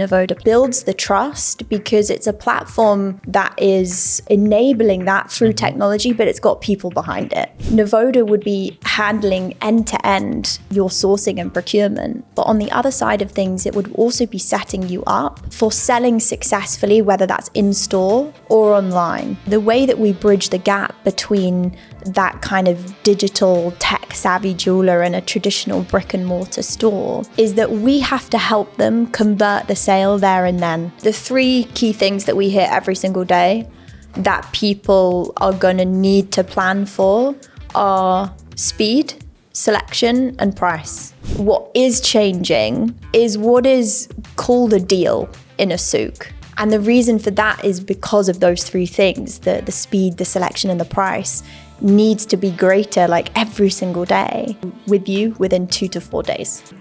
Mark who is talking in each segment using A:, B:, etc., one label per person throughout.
A: Nivoda builds the trust because it's a platform that is enabling that through technology, but it's got people behind it. Nivoda would be handling end-to-end your sourcing and procurement. But on the other side of things, it would also be setting you up for selling successfully, whether that's in-store or online. The way that we bridge the gap between that kind of digital tech-savvy jeweler and a traditional brick-and-mortar store is that we have to help them convert the sale there and then. The three key things that we hear every single day that people are going to need to plan for are speed, selection, and price. What is changing is what is called a deal in a souk. And the reason for that is because of those three things, the speed, the selection, and the price needs to be greater like every single day with you within 2 to 4 days.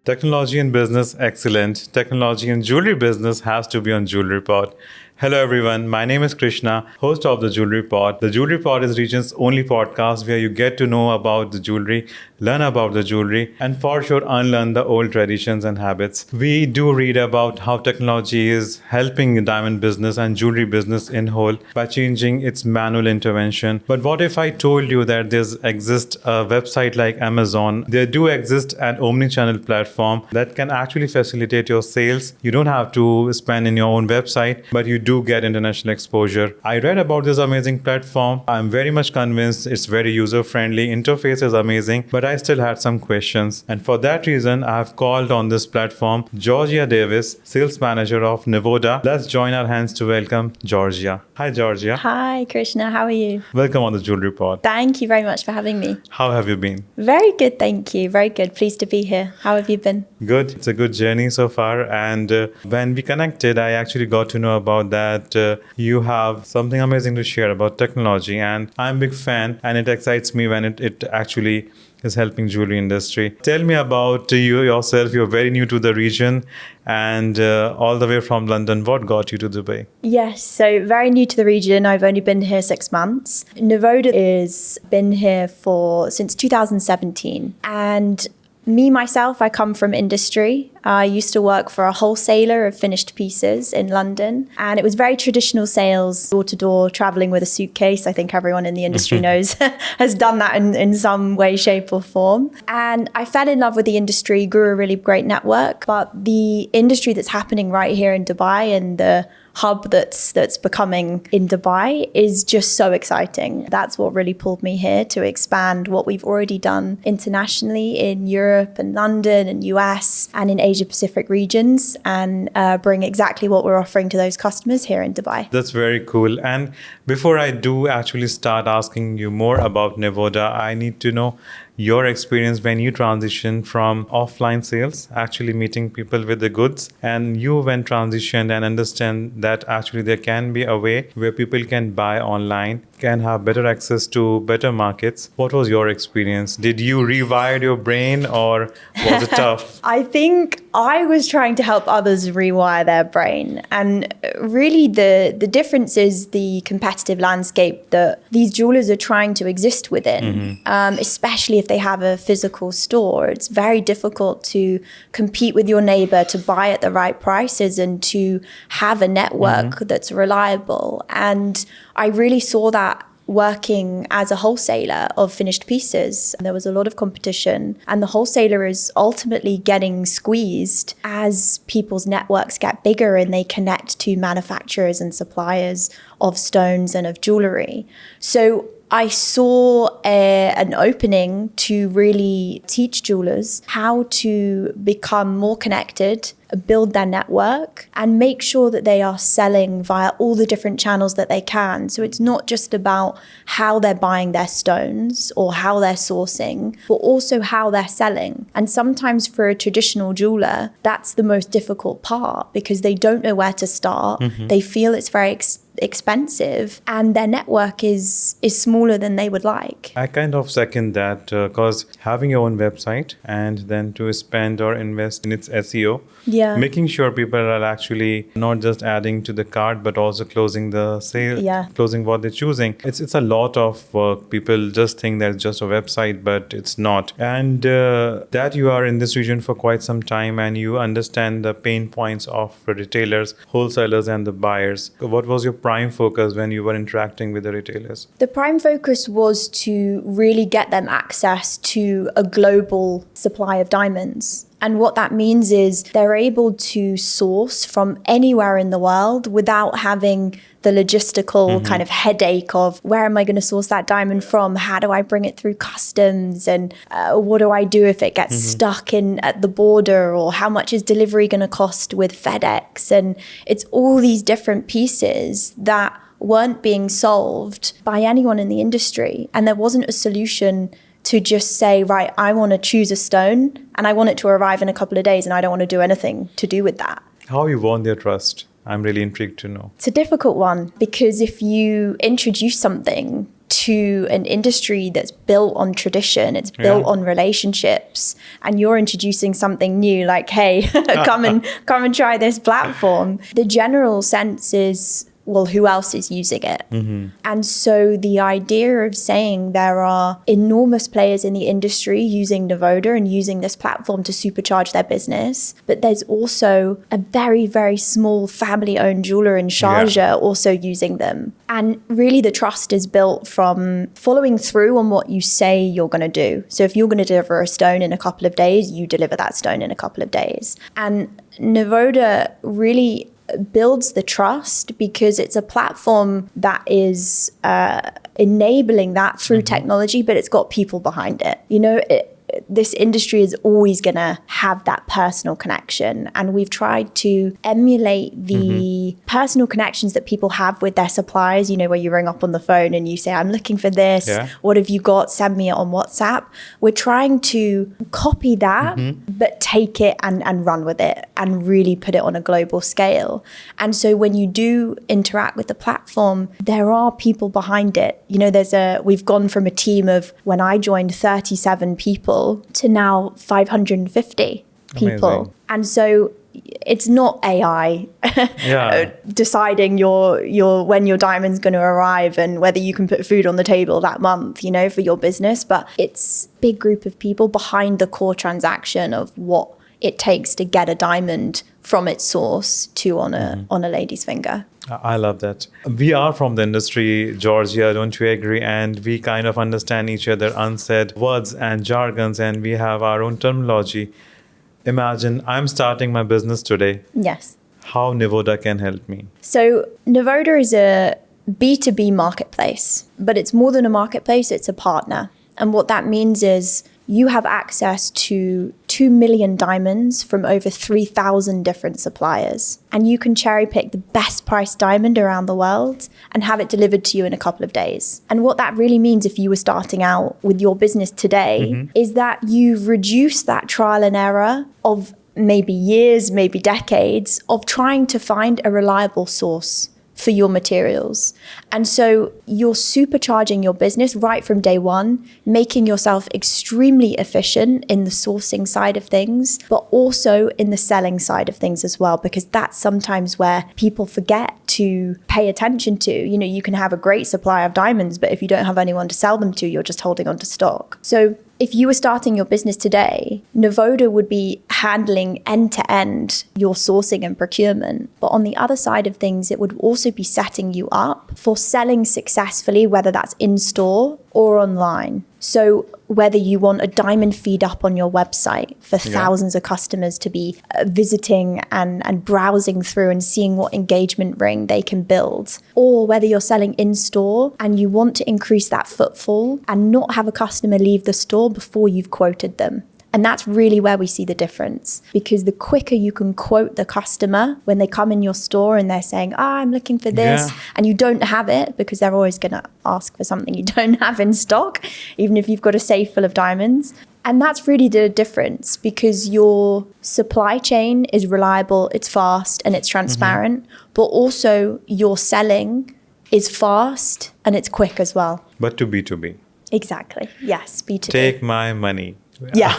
B: Technology in business, excellent. Technology in jewelry business has to be on Jewellery Pod. Hello everyone, my name is Krishna, host of the Jewellery Pod. The Jewellery Pod is region's only podcast where you get to know about the jewelry, learn about the jewelry, and for sure unlearn the old traditions and habits. We do read about how technology is helping diamond business and jewelry business in whole by changing its manual intervention. But what if I told you that there exists a website like Amazon? There do exist an omni-channel platform that can actually facilitate your sales. You don't have to spend in your own website, but you do get international exposure. I read about this amazing platform. I'm very much convinced it's very user-friendly. Interface is amazing, but I still had some questions. And for that reason, I have called on this platform Georgia Davies, sales manager of Nivoda. Let's join our hands to welcome Georgia. Hi, Georgia.
A: Hi, Krishna. How are you?
B: Welcome on the Jewellery Pod.
A: Thank you very much for having me.
B: How have you been?
A: Very good, thank you. Very good. Pleased to be here. How have you been?
B: Good. It's a good journey so far. And when we connected, I actually got to know about that you have something amazing to share about technology. And I'm a big fan, and it excites me when it actually is helping jewelry industry. Tell me about you yourself. You're very new to the region and all the way from London. What got you to Dubai?
A: Yes, so very new to the region. I've only been here 6 months. Nivoda has been here since 2017. And myself, I come from industry. I used to work for a wholesaler of finished pieces in London. And it was very traditional sales, door to door, traveling with a suitcase. I think everyone in the industry knows has done that in some way, shape or form. And I fell in love with the industry, grew a really great network. But the industry that's happening right here in Dubai and the hub that's becoming in Dubai is just so exciting. That's what really pulled me here, to expand what we've already done internationally in Europe and London and US and in Asia Pacific regions, and bring exactly what we're offering to those customers here in Dubai.
B: That's very cool. And before I do actually start asking you more about Nivoda, I need to know your experience when you transitioned from offline sales, actually meeting people with the goods, and you when transitioned and understand that actually there can be a way where people can buy online, can have better access to better markets. What was your experience? Did you rewire your brain or was it tough?
A: I think I was trying to help others rewire their brain. And really the difference is the competitive landscape that these jewelers are trying to exist within, especially if they have a physical store. It's very difficult to compete with your neighbor, to buy at the right prices and to have a network that's reliable. And I really saw that working as a wholesaler of finished pieces. There was a lot of competition, and the wholesaler is ultimately getting squeezed as people's networks get bigger and they connect to manufacturers and suppliers of stones and of jewelry. So I saw an opening to really teach jewelers how to become more connected, build their network, and make sure that they are selling via all the different channels that they can. So it's not just about how they're buying their stones or how they're sourcing, but also how they're selling. And sometimes for a traditional jeweler, that's the most difficult part because they don't know where to start. They feel it's very expensive, and their network is smaller than they would like.
B: I kind of second that because having your own website and then to spend or invest in its SEO,
A: Yeah.
B: making sure people are actually not just adding to the cart but also closing the sale,
A: Yeah.
B: closing what they're choosing. It's a lot of work. People just think that it's just a website, but it's not. And that you are in this region for quite some time and you understand the pain points of retailers, wholesalers, and the buyers. What was your prime focus when you were interacting with the retailers?
A: The prime focus was to really get them access to a global supply of diamonds. And what that means is they're able to source from anywhere in the world without having the logistical kind of headache of where am I going to source that diamond from? How do I bring it through customs? And what do I do if it gets stuck in at the border? Or how much is delivery going to cost with FedEx? And it's all these different pieces that weren't being solved by anyone in the industry. And there wasn't a solution to just say, right, I want to choose a stone and I want it to arrive in a couple of days and I don't want to do anything to do with that.
B: How you won their trust? I'm really intrigued to know.
A: It's a difficult one because if you introduce something to an industry that's built on tradition, it's built on relationships, and you're introducing something new like, hey, come and try this platform. The general sense is, well, who else is using it? And so the idea of saying there are enormous players in the industry using Nivoda and using this platform to supercharge their business, but there's also a very, very small family-owned jeweler in Sharjah also using them. And really the trust is built from following through on what you say you're going to do. So if you're going to deliver a stone in a couple of days, you deliver that stone in a couple of days. And Nivoda really builds the trust because it's a platform that is enabling that through technology, but it's got people behind it. You know, this industry is always going to have that personal connection. And we've tried to emulate the personal connections that people have with their suppliers, you know, where you ring up on the phone and you say, I'm looking for this.
B: Yeah.
A: What have you got? Send me it on WhatsApp. We're trying to copy that, but take it and run with it and really put it on a global scale. And so when you do interact with the platform, there are people behind it. You know, we've gone from a team of, when I joined, 37 people to now 550 people.
B: Amazing.
A: And so it's not AI deciding your when your diamond's going to arrive and whether you can put food on the table that month, you know, for your business. But it's a big group of people behind the core transaction of what it takes to get a diamond from its source to on a lady's finger.
B: I love that. We are from the industry, Georgia, don't you agree? And we kind of understand each other unsaid words and jargons, and we have our own terminology. Imagine I'm starting my business today.
A: Yes.
B: How Nivoda can help me?
A: So Nivoda is a B2B marketplace, but it's more than a marketplace, it's a partner. And what that means is you have access to 2 million diamonds from over 3,000 different suppliers. And you can cherry pick the best priced diamond around the world and have it delivered to you in a couple of days. And what that really means if you were starting out with your business today is that you've reduced that trial and error of maybe years, maybe decades of trying to find a reliable source for your materials. And so you're supercharging your business right from day one, making yourself extremely efficient in the sourcing side of things, but also in the selling side of things as well, because that's sometimes where people forget to pay attention to. You know, you can have a great supply of diamonds, but if you don't have anyone to sell them to, you're just holding on to stock. So if you were starting your business today, Nivoda would be handling end-to-end your sourcing and procurement. But on the other side of things, it would also be setting you up for selling successfully, whether that's in-store or online. So whether you want a diamond feed up on your website for thousands of customers to be visiting and browsing through and seeing what engagement ring they can build, or whether you're selling in-store and you want to increase that footfall and not have a customer leave the store before you've quoted them. And that's really where we see the difference, because the quicker you can quote the customer when they come in your store and they're saying, I'm looking for this, and you don't have it, because they're always going to ask for something you don't have in stock, even if you've got a safe full of diamonds. And that's really the difference, because your supply chain is reliable, it's fast, and it's transparent, but also you're selling is fast and it's quick as well.
B: But to B2B.
A: Exactly. Yes, B2B.
B: Take my money.
A: Yeah.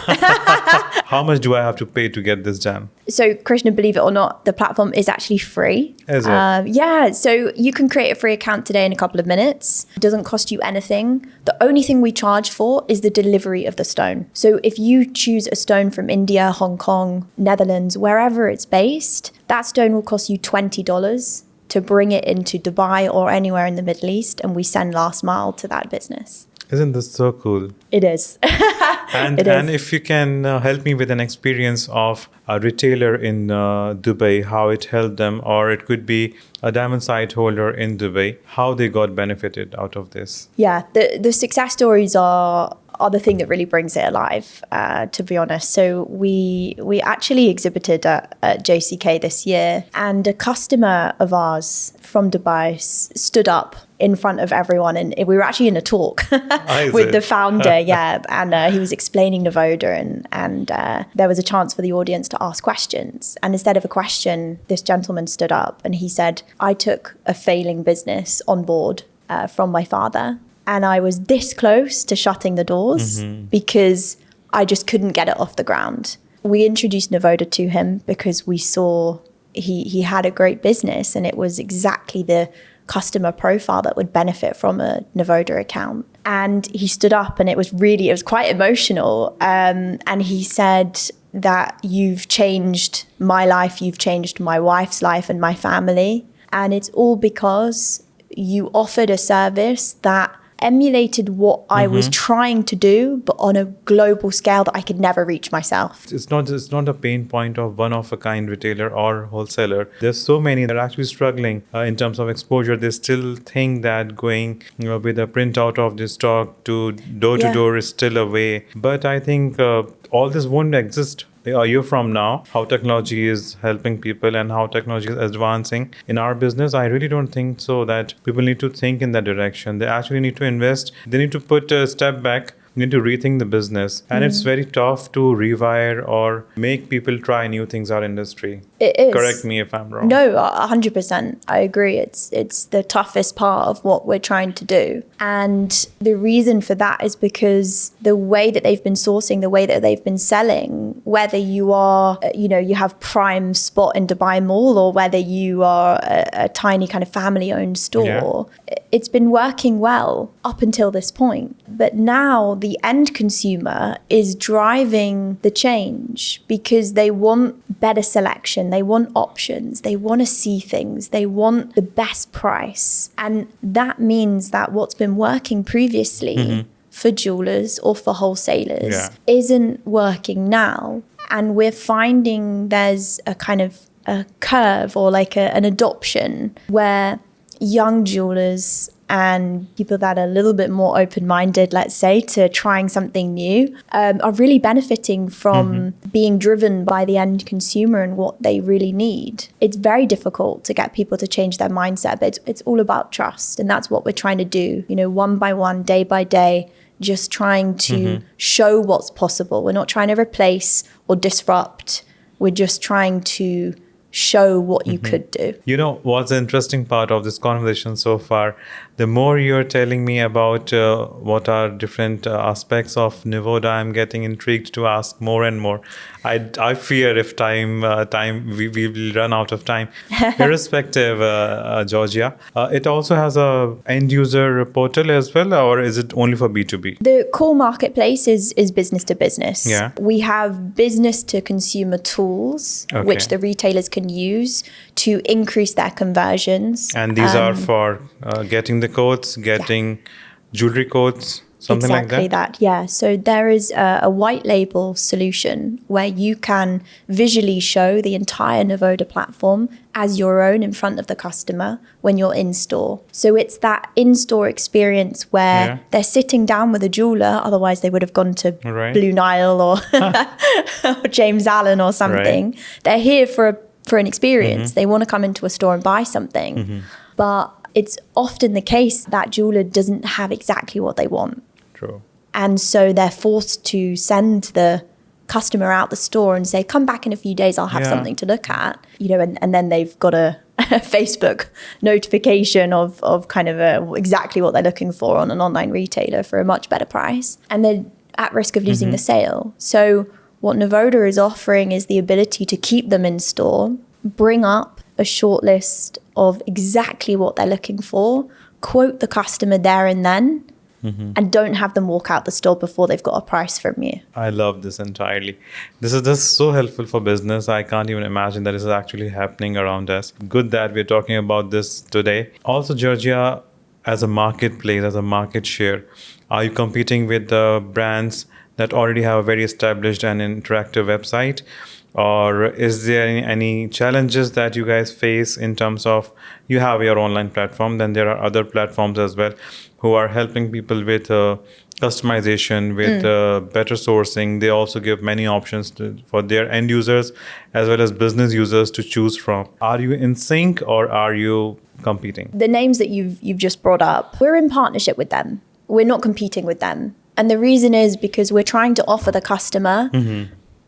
B: How much do I have to pay to get this done?
A: So, Krishna, believe it or not, the platform is actually free.
B: Is it?
A: Yeah. So you can create a free account today in a couple of minutes. It doesn't cost you anything. The only thing we charge for is the delivery of the stone. So if you choose a stone from India, Hong Kong, Netherlands, wherever it's based, that stone will cost you $20 to bring it into Dubai or anywhere in the Middle East. And we send last mile to that business.
B: Isn't this so cool?
A: It is.
B: And if you can help me with an experience of a retailer in Dubai, how it helped them, or it could be a diamond site holder in Dubai, how they got benefited out of this.
A: Yeah, the success stories are the thing that really brings it alive, to be honest. So we actually exhibited at JCK this year, and a customer of ours from Dubai stood up in front of everyone, and we were actually in a talk with the founder, and he was explaining Nivoda, and there was a chance for the audience to ask questions. And instead of a question, this gentleman stood up and he said, I took a failing business on board from my father, and I was this close to shutting the doors because I just couldn't get it off the ground. We introduced Nivoda to him because we saw he had a great business, and it was exactly the customer profile that would benefit from a Nivoda account. And he stood up, and it was quite emotional. And he said that you've changed my life, you've changed my wife's life and my family. And it's all because you offered a service that emulated what I was trying to do, but on a global scale that I could never reach myself.
B: It's not a pain point of one-of-a-kind retailer or wholesaler. There's so many that are actually struggling in terms of exposure. They still think that going with a printout of the stock to door-to-door is still a way. But I think all this won't exist a year from now. How technology is helping people and how technology is advancing in our business, I really don't think so that people need to think in that direction. They actually need to invest. They need to put a step back. You need to rethink the business. And it's very tough to rewire or make people try new things in our industry.
A: It is.
B: Correct me if I'm wrong.
A: No, 100%. I agree. It's the toughest part of what we're trying to do. And the reason for that is because the way that they've been sourcing, the way that they've been selling, whether you are, you have prime spot in Dubai Mall, or whether you are a tiny kind of family-owned store, it's been working well up until this point. But now the end consumer is driving the change because they want better selection, they want options, they want to see things, they want the best price. And that means that what's been working previously for jewelers or for wholesalers isn't working now. And we're finding there's a kind of a curve or like an adoption where young jewelers and people that are a little bit more open-minded, let's say, to trying something new, are really benefiting from being driven by the end consumer and what they really need. It's very difficult to get people to change their mindset, but it's all about trust. And that's what we're trying to do, one by one, day by day, just trying to show what's possible. We're not trying to replace or disrupt. We're just trying to show what you could do.
B: What's the interesting part of this conversation so far? The more you're telling me about what are different aspects of Nivoda, I'm getting intrigued to ask more and more. I fear if we will run out of time. Irrespective, Georgia, it also has a end user portal as well, or is it only for B2B?
A: The core marketplace is business to business.
B: Yeah.
A: We have business to consumer tools, which the retailers can use to increase their conversions.
B: And these are for getting the codes, getting jewelry codes, something like that?
A: Exactly that, yeah. So there is a white label solution where you can visually show the entire Nivoda platform as your own in front of the customer when you're in store. So it's that in-store experience where they're sitting down with a jeweler, otherwise they would have gone to Blue Nile or, or James Allen or something. They're here for an experience. They want to come into a store and buy something. But it's often the case that jeweler doesn't have exactly what they want.
B: True.
A: And so they're forced to send the customer out the store and say, come back in a few days, I'll have something to look at, and then they've got to Facebook notification of kind of exactly what they're looking for on an online retailer for a much better price. And they're at risk of losing the sale. So what Nivoda is offering is the ability to keep them in store, bring up a short list of exactly what they're looking for, quote the customer there and then, and don't have them walk out the store before they've got a price from you.
B: I love this entirely. This is just so helpful for business. I can't even imagine that this is actually happening around us. Good that we're talking about this today. Also, Georgia, as a marketplace, as a market share, are you competing with the brands that already have a very established and interactive website? Or is there any challenges that you guys face in terms of you have your online platform, then there are other platforms as well who are helping people with customization, with better sourcing. They also give many options for their end users as well as business users to choose from. Are you in sync or are you competing?
A: The names that you've just brought up, we're in partnership with them. We're not competing with them. And the reason is because we're trying to offer the customer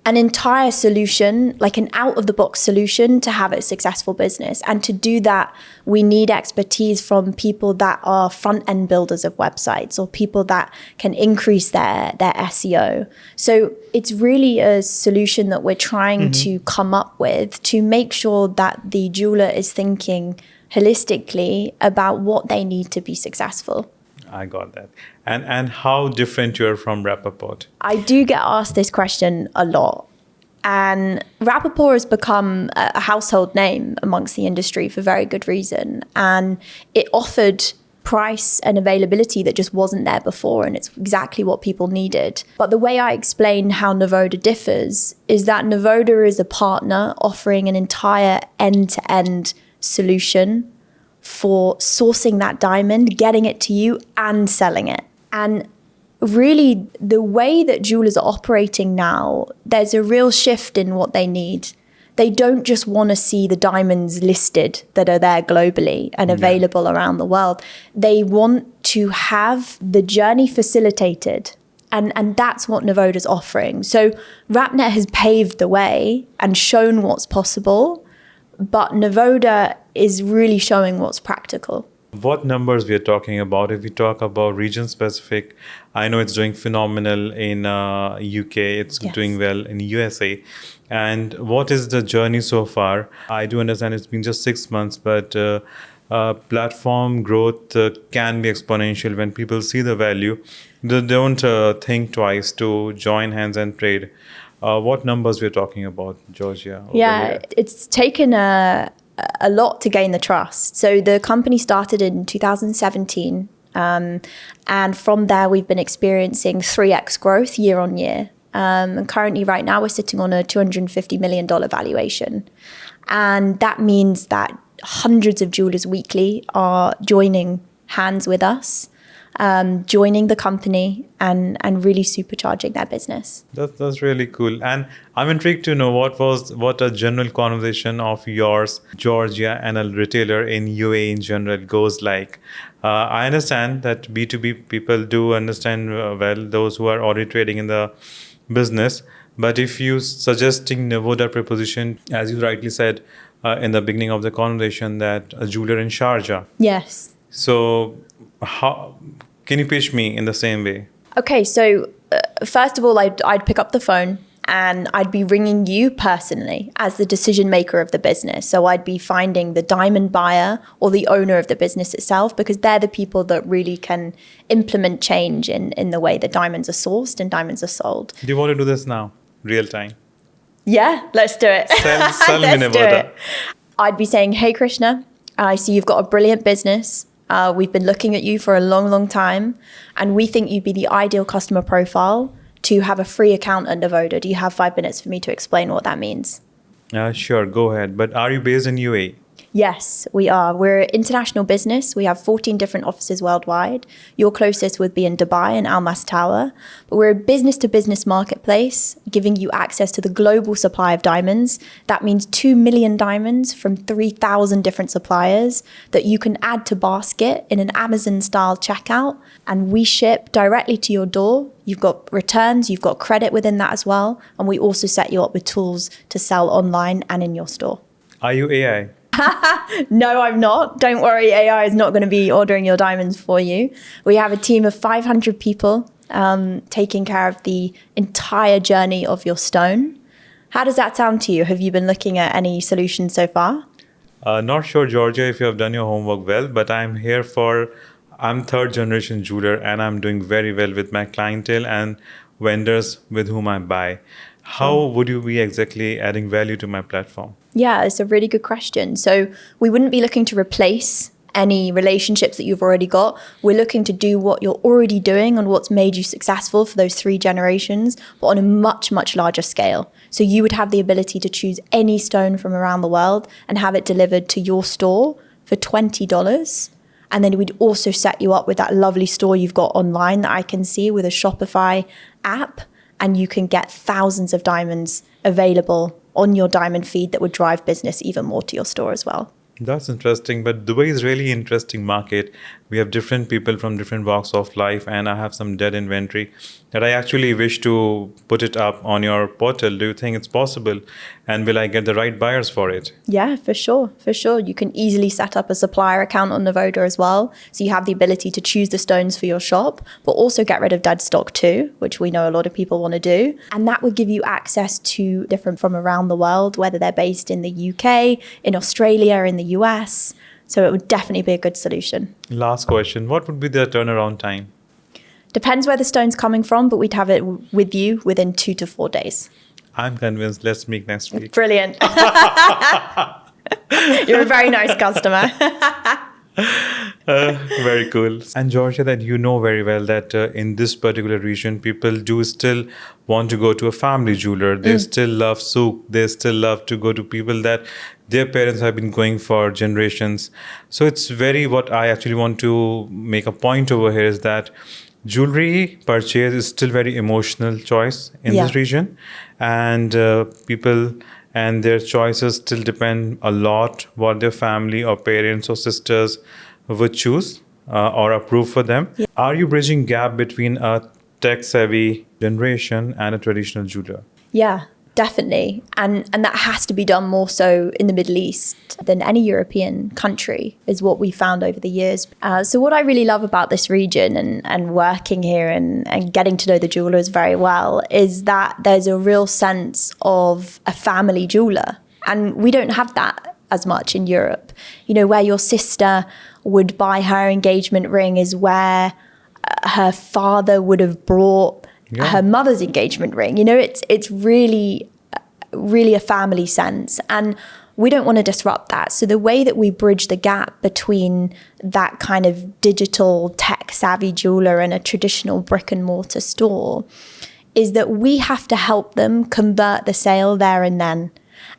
A: an entire solution, like an out-of-the-box solution to have a successful business. And to do that, we need expertise from people that are front-end builders of websites or people that can increase their SEO. So it's really a solution that we're trying to come up with to make sure that the jeweler is thinking holistically about what they need to be successful.
B: I got that. And how different you're from Rappaport?
A: I do get asked this question a lot. And Rappaport has become a household name amongst the industry for very good reason. And it offered price and availability that just wasn't there before. And it's exactly what people needed. But the way I explain how Nivoda differs is that Nivoda is a partner offering an entire end-to-end solution for sourcing that diamond, getting it to you and selling it. And really the way that jewelers are operating now, there's a real shift in what they need. They don't just want to see the diamonds listed that are there globally and available around the world. They want to have the journey facilitated. And that's what Nivoda's offering. So RapNet has paved the way and shown what's possible, but Nivoda is really showing what's practical.
B: What numbers we are talking about? If we talk about region specific, I know it's doing phenomenal in UK, it's doing well in USA. And what is the journey so far? I do understand it's been just 6 months, but platform growth can be exponential when people see the value. They don't think twice to join hands and trade. What numbers we're talking about, Georgia?
A: It's taken a lot to gain the trust. So the company started in 2017. And from there, we've been experiencing 3x growth year on year. And currently right now, we're sitting on a $250 million valuation. And that means that hundreds of jewelers weekly are joining hands with us, joining the company and really supercharging their business.
B: That's really cool. And I'm intrigued to know what a general conversation of yours, Georgia, and a retailer in UAE in general goes like. I understand that B2B people do understand well, those who are already trading in the business. But if you suggesting Nivoda proposition, as you rightly said in the beginning of the conversation, that a jeweler in Sharjah.
A: Yes.
B: So how can you pitch me in the same way?
A: Okay, so first of all, I'd pick up the phone and I'd be ringing you personally as the decision maker of the business. So I'd be finding the diamond buyer or the owner of the business itself, because they're the people that really can implement change in the way that diamonds are sourced and diamonds are sold.
B: Do you want to do this now, real time?
A: Yeah, let's do it.
B: Sell me Nivoda.
A: I'd be saying, hey, Krishna, I see you've got a brilliant business. We've been looking at you for a long, long time. And we think you'd be the ideal customer profile to have a free account at Nivoda. Do you have 5 minutes for me to explain what that means?
B: Sure, go ahead. But are you based in UAE?
A: Yes, we are. We're an international business. We have 14 different offices worldwide. Your closest would be in Dubai and Al Mas Tower. But we're a business-to-business marketplace, giving you access to the global supply of diamonds. That means 2 million diamonds from 3,000 different suppliers that you can add to basket in an Amazon-style checkout. And we ship directly to your door. You've got returns, you've got credit within that as well. And we also set you up with tools to sell online and in your store.
B: Are you AI?
A: No, I'm not. Don't worry, AI is not going to be ordering your diamonds for you. We have a team of 500 people taking care of the entire journey of your stone. How does that sound to you? Have you been looking at any solutions so far?
B: Not sure, Georgia, if you have done your homework well, but I'm third generation jeweler and I'm doing very well with my clientele and vendors with whom I buy. How would you be exactly adding value to my platform?
A: Yeah, it's a really good question. So we wouldn't be looking to replace any relationships that you've already got. We're looking to do what you're already doing and what's made you successful for those 3 generations, but on a much, much larger scale. So you would have the ability to choose any stone from around the world and have it delivered to your store for $20. And then we'd also set you up with that lovely store you've got online that I can see with a Shopify app. And you can get thousands of diamonds available on your diamond feed that would drive business even more to your store as well.
B: That's interesting, but Dubai is really interesting market. We have different people from different walks of life, and I have some dead inventory that I actually wish to put it up on your portal. Do you think it's possible? And will I get the right buyers for it?
A: Yeah, for sure. For sure. You can easily set up a supplier account on Nivoda as well. So you have the ability to choose the stones for your shop, but also get rid of dead stock too, which we know a lot of people want to do. And that would give you access to different from around the world, whether they're based in the UK, in Australia, in the US. So it would definitely be a good solution.
B: Last question. What would be the turnaround time?
A: Depends where the stone's coming from, but we'd have it with you within 2 to 4 days.
B: I'm convinced. Let's meet next week.
A: Brilliant. You're a very nice customer.
B: Very cool. And Georgia, that you know very well that in this particular region, people do still want to go to a family jeweler. They still love souk. They still love to go to people that their parents have been going for generations. So it's what I actually want to make a point over here is that jewelry purchase is still very emotional choice in this region. And people and their choices still depend a lot what their family or parents or sisters would choose or approve for them. Yeah. Are you bridging gap between a tech-savvy generation and a traditional jeweler?
A: Yeah, definitely. And that has to be done more so in the Middle East than any European country is what we found over the years. So what I really love about this region and working here and getting to know the jewelers very well is that there's a real sense of a family jeweler. And we don't have that as much in Europe. You know, where your sister would buy her engagement ring is where her father would have brought her mother's engagement ring. You know, it's really a family sense. And we don't want to disrupt that. So the way that we bridge the gap between that kind of digital tech savvy jeweler and a traditional brick and mortar store is that we have to help them convert the sale there and then.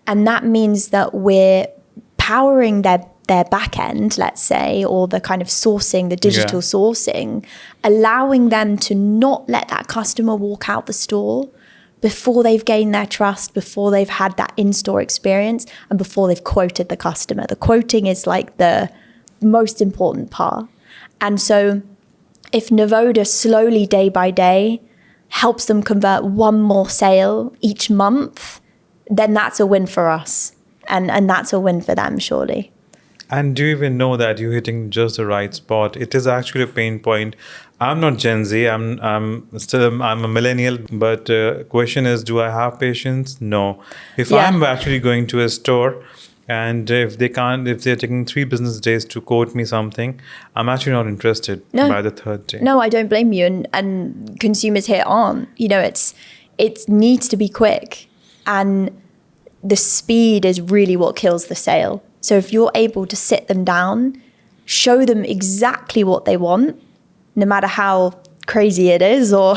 A: And that means that we're powering their back end, let's say, or the kind of sourcing, the digital sourcing, allowing them to not let that customer walk out the store before they've gained their trust, before they've had that in-store experience, and before they've quoted the customer. The quoting is like the most important part. And so if Nivoda slowly, day by day, helps them convert one more sale each month, then that's a win for us. And that's a win for them, surely.
B: And do you even know that you're hitting just the right spot? It is actually a pain point. I'm not Gen Z. I'm a millennial. But question is, do I have patience? No. If I'm actually going to a store and if they're taking 3 business days to quote me something, I'm actually not interested by the 3rd day.
A: No, I don't blame you. And consumers here aren't. You know, it needs to be quick. And the speed is really what kills the sale. So if you're able to sit them down, show them exactly what they want, no matter how crazy it is or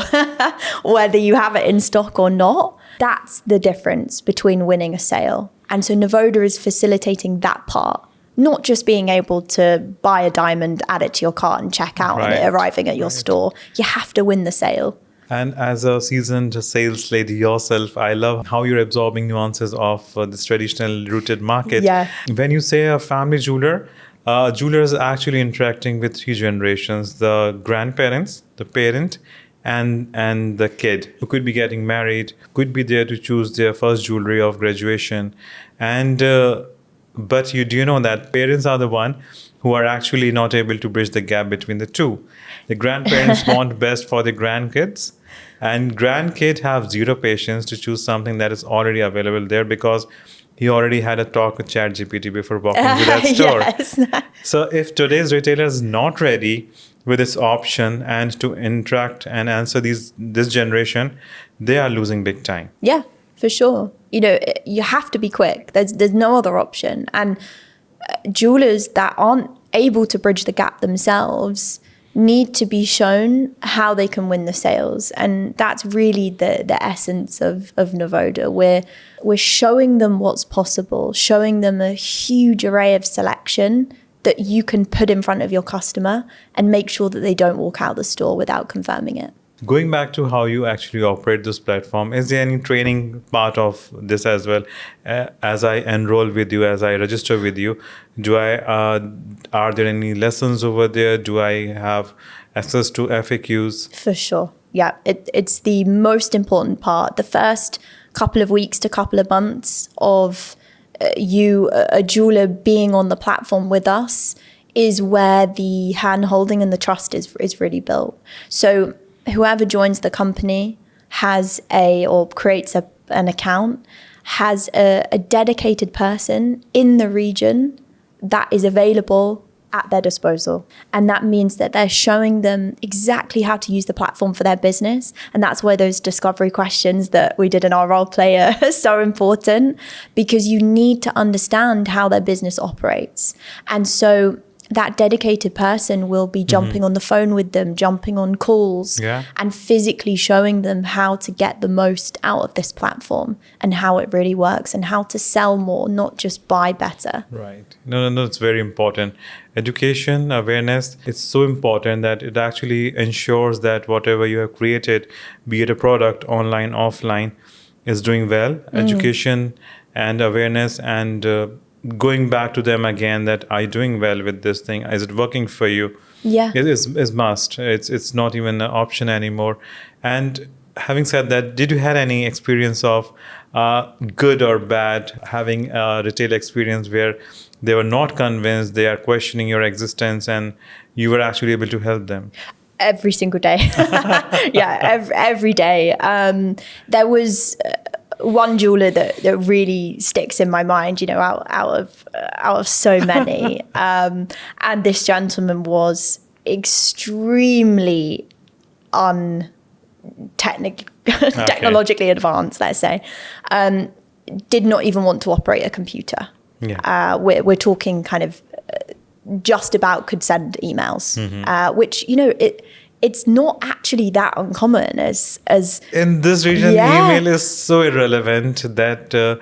A: whether you have it in stock or not, that's the difference between winning a sale. And so Nivoda is facilitating that part, not just being able to buy a diamond, add it to your cart and check out and it arriving at your store. You have to win the sale.
B: And as a seasoned sales lady yourself, I love how you're absorbing nuances of this traditional rooted market.
A: Yeah.
B: When you say a family jeweler, jeweler is actually interacting with 3 generations, the grandparents, the parent, and the kid who could be getting married, could be there to choose their first jewelry of graduation. And But you do know that parents are the one who are actually not able to bridge the gap between the two. The grandparents want best for the grandkids, and grandkids have zero patience to choose something that is already available there because he already had a talk with ChatGPT before walking to that store.
A: Yes.
B: So if today's retailer is not ready with this option and to interact and answer this generation, they are losing big time.
A: Yeah, for sure. You have to be quick. There's no other option. And jewelers that aren't able to bridge the gap themselves need to be shown how they can win the sales. And that's really the essence of Nivoda. We're showing them what's possible, showing them a huge array of selection that you can put in front of your customer and make sure that they don't walk out the store without confirming it.
B: Going back to how you actually operate this platform, is there any training part of this as well? As I enroll with you, as I register with you, are there any lessons over there? Do I have access to FAQs?
A: For sure. Yeah, it's the most important part. The first couple of weeks to couple of months of a jeweler being on the platform with us is where the hand holding and the trust is really built. So whoever joins the company creates an account, has a dedicated person in the region that is available at their disposal. And that means that they're showing them exactly how to use the platform for their business. And that's why those discovery questions that we did in our role play are so important, because you need to understand how their business operates. And so that dedicated person will be jumping on the phone with them, jumping on calls, and physically showing them how to get the most out of this platform and how it really works and how to sell more, not just buy better.
B: Right. No, it's very important. Education, awareness, it's so important that it actually ensures that whatever you have created, be it a product, online, offline, is doing well. Education and awareness and going back to them again, that are you doing well with this thing? Is it working for you?
A: Yeah.
B: It is must. It's not even an option anymore. And having said that, did you had any experience of good or bad having a retail experience where they were not convinced, they are questioning your existence, and you were actually able to help them?
A: Every single day. Yeah, every day. There was one jeweler that really sticks in my mind, out of so many. And this gentleman was extremely technologically advanced, let's say. Did not even want to operate a computer.
B: Yeah.
A: We're talking kind of just about could send emails, which, it's not actually that uncommon as
B: in this region. Email is so irrelevant that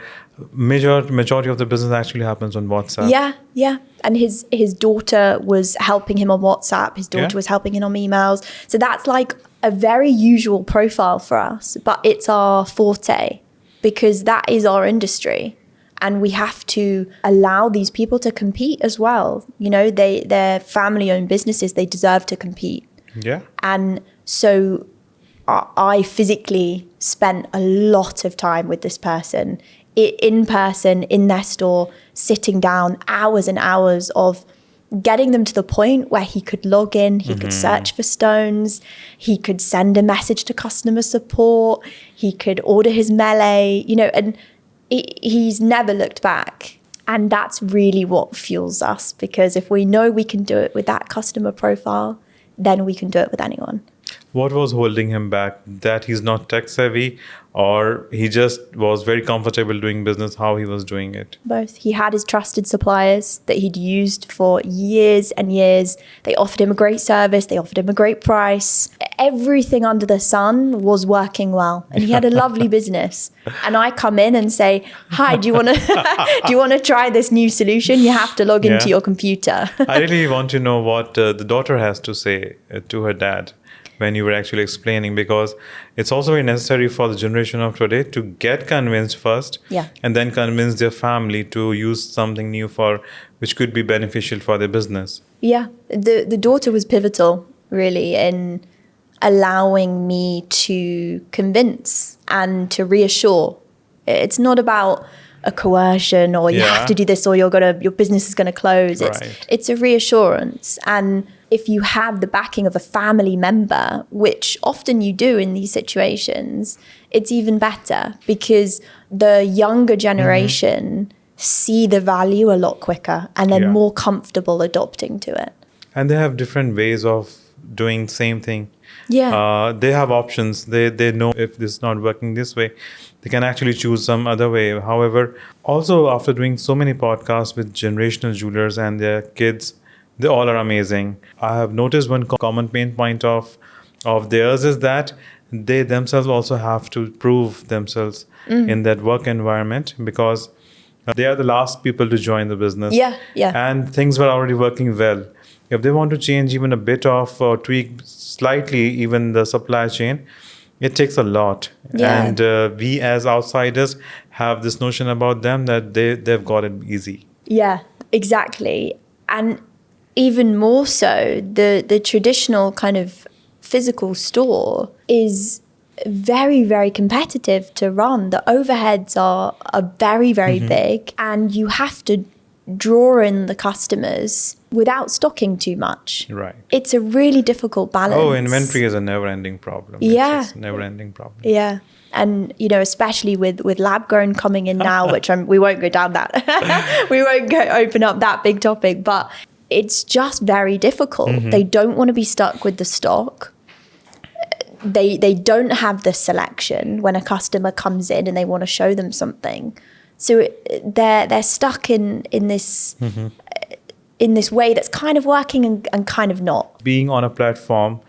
B: majority of the business actually happens on WhatsApp.
A: Yeah. And his daughter was helping him on WhatsApp. His daughter was helping him on emails. So that's like a very usual profile for us, but it's our forte because that is our industry. And we have to allow these people to compete as well. They're family-owned businesses. They deserve to compete.
B: Yeah.
A: And so I physically spent a lot of time with this person, in person, in their store, sitting down, hours and hours of getting them to the point where he could log in, he could search for stones, he could send a message to customer support, he could order his melee, and he's never looked back. And that's really what fuels us, because if we know we can do it with that customer profile, then we can do it with anyone.
B: What was holding him back? That he's not tech savvy, or he just was very comfortable doing business how he was doing it?
A: Both. He had his trusted suppliers that he'd used for years and years. They offered him a great service. They offered him a great price. Everything under the sun was working well, and he had a lovely business. And I come in and say, "Hi, do you want to try this new solution? You have to log into your computer."
B: I really want to know what the daughter has to say to her dad when you were actually explaining, because it's also very necessary for the generation of today to get convinced first, and then convince their family to use something new which could be beneficial for their business.
A: Yeah, the daughter was pivotal, really, in allowing me to convince and to reassure. It's not about a coercion or you have to do this or your business is gonna close.
B: Right.
A: It's a reassurance. And if you have the backing of a family member, which often you do in these situations, it's even better because the younger generation see the value a lot quicker and they're more comfortable adopting to it.
B: And they have different ways of doing same thing.
A: Yeah.
B: They have options. They know if this is not working this way, they can actually choose some other way. However, also after doing so many podcasts with generational jewelers and their kids, they all are amazing. I have noticed one common pain point of theirs is that they themselves also have to prove themselves in that work environment because they are the last people to join the business.
A: Yeah.
B: And things were already working well. If they want to change even a bit of or tweak slightly even the supply chain, it takes a lot.
A: Yeah.
B: And we as outsiders have this notion about them that they've got it easy.
A: Yeah, exactly. And even more so, the traditional kind of physical store is very, very competitive to run. The overheads are very, very big, and you have to draw in the customers without stocking too much.
B: Right.
A: It's a really difficult balance.
B: Oh, inventory is a never-ending problem.
A: Yeah.
B: It's a never-ending problem.
A: Yeah. And, especially with lab grown coming in now, which we won't go down that. We won't open up that big topic, but it's just very difficult. They don't want to be stuck with the stock. They don't have the selection when a customer comes in and they want to show them something. So they're stuck in this in this way that's kind of working and kind of not.
B: Being on a platform,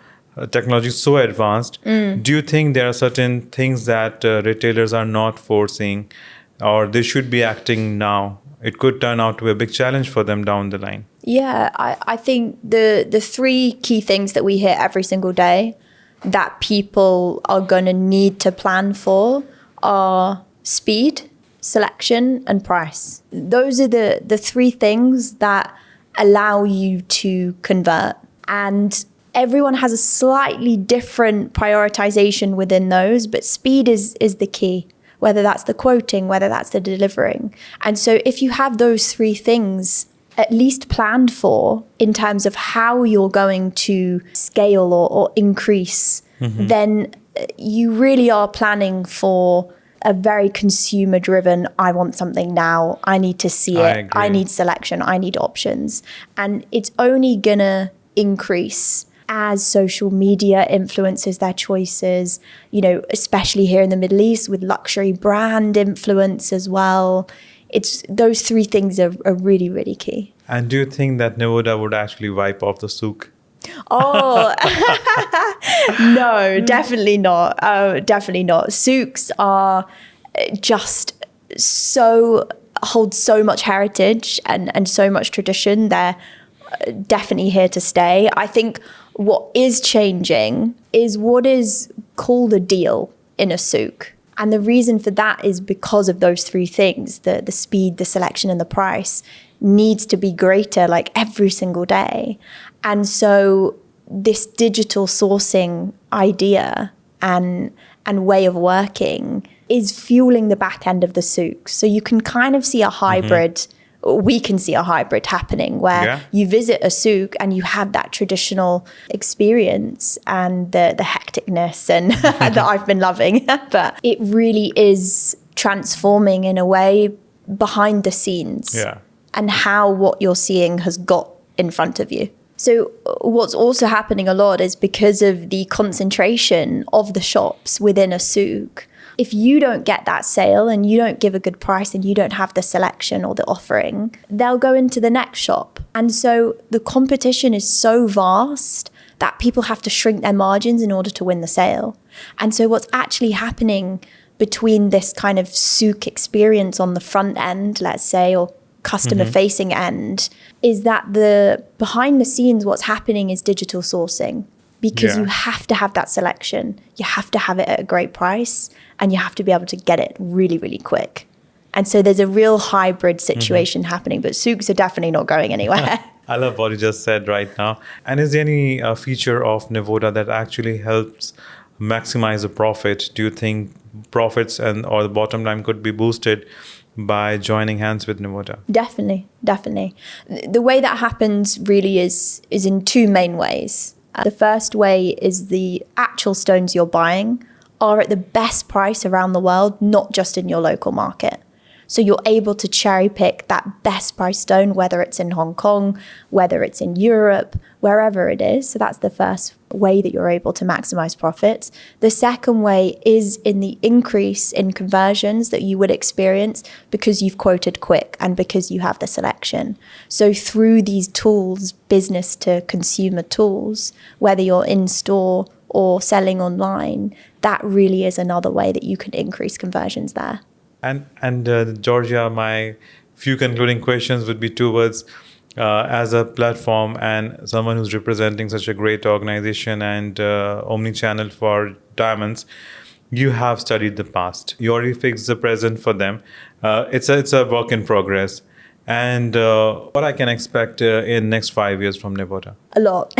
B: technology is so advanced. Do you think there are certain things that retailers are not foreseeing or they should be acting now? It could turn out to be a big challenge for them down the line.
A: Yeah, I think the three key things that we hear every single day that people are going to need to plan for are speed, selection, and price. Those are the three things that allow you to convert. And everyone has a slightly different prioritization within those, but speed is the key, whether that's the quoting, whether that's the delivering. And so if you have those three things at least planned for in terms of how you're going to scale or increase, then you really are planning for a very consumer driven, I want something now, I need to see it, I need selection, I need options. And it's only gonna increase as social media influences their choices, especially here in the Middle East with luxury brand influence as well. It's those three things are really, really key.
B: And do you think that Nivoda would actually wipe off the souk?
A: Oh, no, definitely not. Definitely not. Souks are just hold so much heritage and so much tradition. They're definitely here to stay. I think what is changing is what is called a deal in a souk. And the reason for that is because of those three things, the speed, the selection, and the price needs to be greater like every single day. And so this digital sourcing idea and way of working is fueling the back end of the souk. So you can kind of see a hybrid, we can see a hybrid happening where you visit a souk and you have that traditional experience and the hecticness and that I've been loving. But it really is transforming in a way behind the scenes and how what you're seeing has got in front of you. So what's also happening a lot is because of the concentration of the shops within a souk, if you don't get that sale and you don't give a good price and you don't have the selection or the offering, they'll go into the next shop. And so the competition is so vast that people have to shrink their margins in order to win the sale. And so what's actually happening between this kind of souk experience on the front end, let's say, or customer facing end, is that the behind the scenes what's happening is digital sourcing, because you have to have that selection, you have to have it at a great price, and you have to be able to get it really, really quick. And so there's a real hybrid situation happening, but souks are definitely not going anywhere.
B: I love what you just said right now. And is there any feature of Nivoda that actually helps maximize the profit? Do you think profits or the bottom line could be boosted by joining hands with Nivoda?
A: Definitely, definitely. The way that happens really is in two main ways. The first way is the actual stones you're buying are at the best price around the world, not just in your local market. So you're able to cherry pick that best price stone, whether it's in Hong Kong, whether it's in Europe, wherever it is. So that's the first way that you're able to maximize profits. The second way is in the increase in conversions that you would experience because you've quoted quick and because you have the selection. So through these tools, business to consumer tools, whether you're in store or selling online, that really is another way that you can increase conversions there.
B: And Georgia, my few concluding questions would be towards as a platform and someone who's representing such a great organization and omni-channel for diamonds. You have studied the past. You already fixed the present for them. It's a work in progress. And what I can expect in next 5 years from Nivoda?
A: A lot.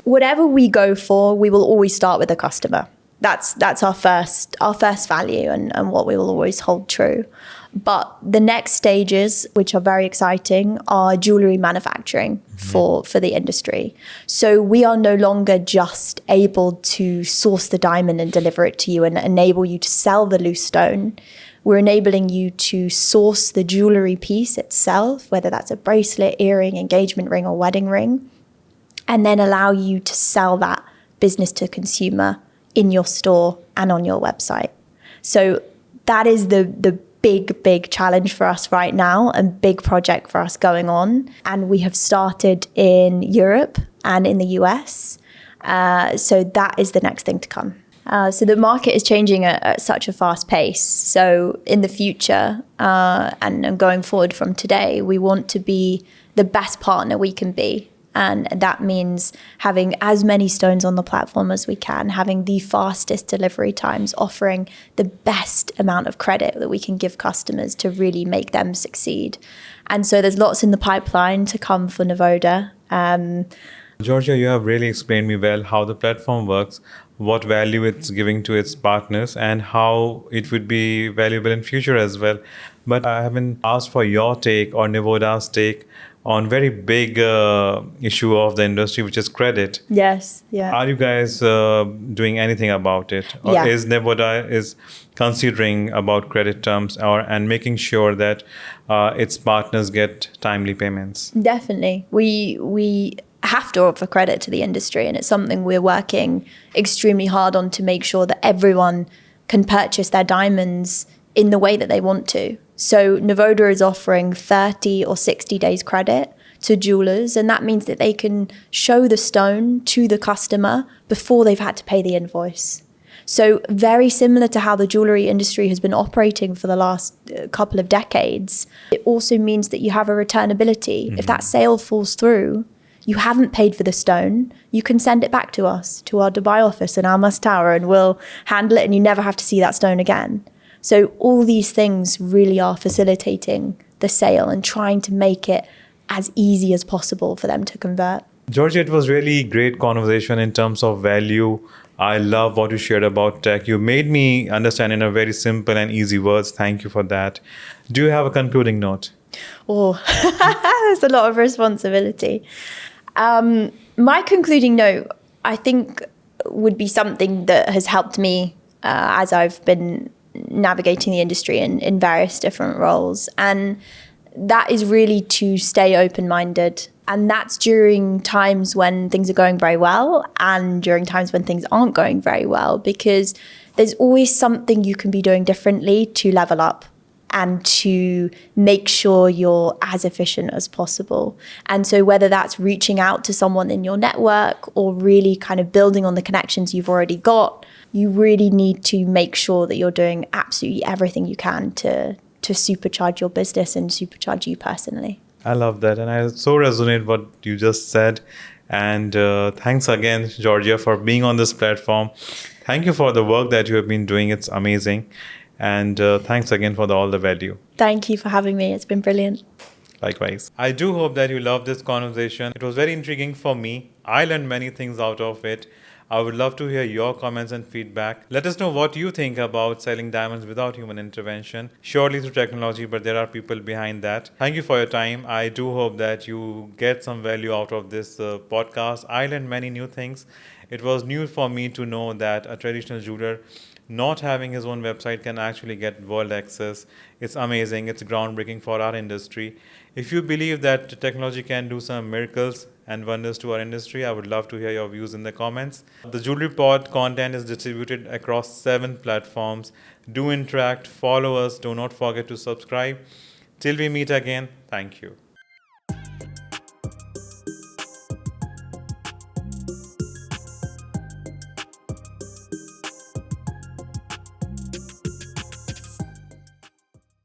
A: Whatever we go for, we will always start with the customer. That's our first value and what we will always hold true. But the next stages, which are very exciting, are jewelry manufacturing for the industry. So we are no longer just able to source the diamond and deliver it to you and enable you to sell the loose stone. We're enabling you to source the jewelry piece itself, whether that's a bracelet, earring, engagement ring, or wedding ring, and then allow you to sell that business to consumer in your store and on your website. So that is the big challenge for us right now and big project for us going on. And we have started in Europe and in the US. So that is the next thing to come. So the market is changing at such a fast pace. So in the future and going forward from today, we want to be the best partner we can be. And that means having as many stones on the platform as we can, having the fastest delivery times, offering the best amount of credit that we can give customers to really make them succeed. And so there's lots in the pipeline to come for Nivoda.
B: Georgia, you have really explained me well how the platform works, what value it's giving to its partners, and how it would be valuable in future as well. But I haven't asked for your take or Nivoda's take on very big issue of the industry, which is credit.
A: Yes, yeah.
B: Are you guys doing anything about it? Or is Nivoda is considering about credit terms and making sure that its partners get timely payments?
A: Definitely. We have to offer credit to the industry, and it's something we're working extremely hard on to make sure that everyone can purchase their diamonds in the way that they want to. So Nivoda is offering 30 or 60 days credit to jewelers, and that means that they can show the stone to the customer before they've had to pay the invoice. So very similar to how the jewelry industry has been operating for the last couple of decades, it also means that you have a returnability. Mm-hmm. If that sale falls through, you haven't paid for the stone, you can send it back to us, to our Dubai office in Al Mas Tower, and we'll handle it and you never have to see that stone again. So all these things really are facilitating the sale and trying to make it as easy as possible for them to convert.
B: Georgia, it was really great conversation in terms of value. I love what you shared about tech. You made me understand in a very simple and easy words. Thank you for that. Do you have a concluding note?
A: Oh, there's a lot of responsibility. My concluding note, I think, would be something that has helped me as I've been navigating the industry in various different roles. And that is really to stay open-minded. And that's during times when things are going very well and during times when things aren't going very well, because there's always something you can be doing differently to level up and to make sure you're as efficient as possible. And so whether that's reaching out to someone in your network or really kind of building on the connections you've already got, you really need to make sure that you're doing absolutely everything you can to supercharge your business and supercharge you personally.
B: I love that. And I so resonate what you just said. And thanks again, Georgia, for being on this platform. Thank you for the work that you have been doing. It's amazing. And thanks again for all the value.
A: Thank you for having me. It's been brilliant.
B: Likewise. I do hope that you loved this conversation. It was very intriguing for me. I learned many things out of it. I would love to hear your comments and feedback. Let us know what you think about selling diamonds without human intervention, surely through technology, but there are people behind that. Thank you for your time. I do hope that you get some value out of this podcast. I learned many new things. It was new for me to know that a traditional jeweler not having his own website can actually get world access. It's amazing. It's groundbreaking for our industry. If you believe that technology can do some miracles and wonders to our industry, I would love to hear your views in the comments. The Jewellery Pod content is distributed across 7 platforms. Do interact, follow us, do not forget to subscribe. Till we meet again, thank you.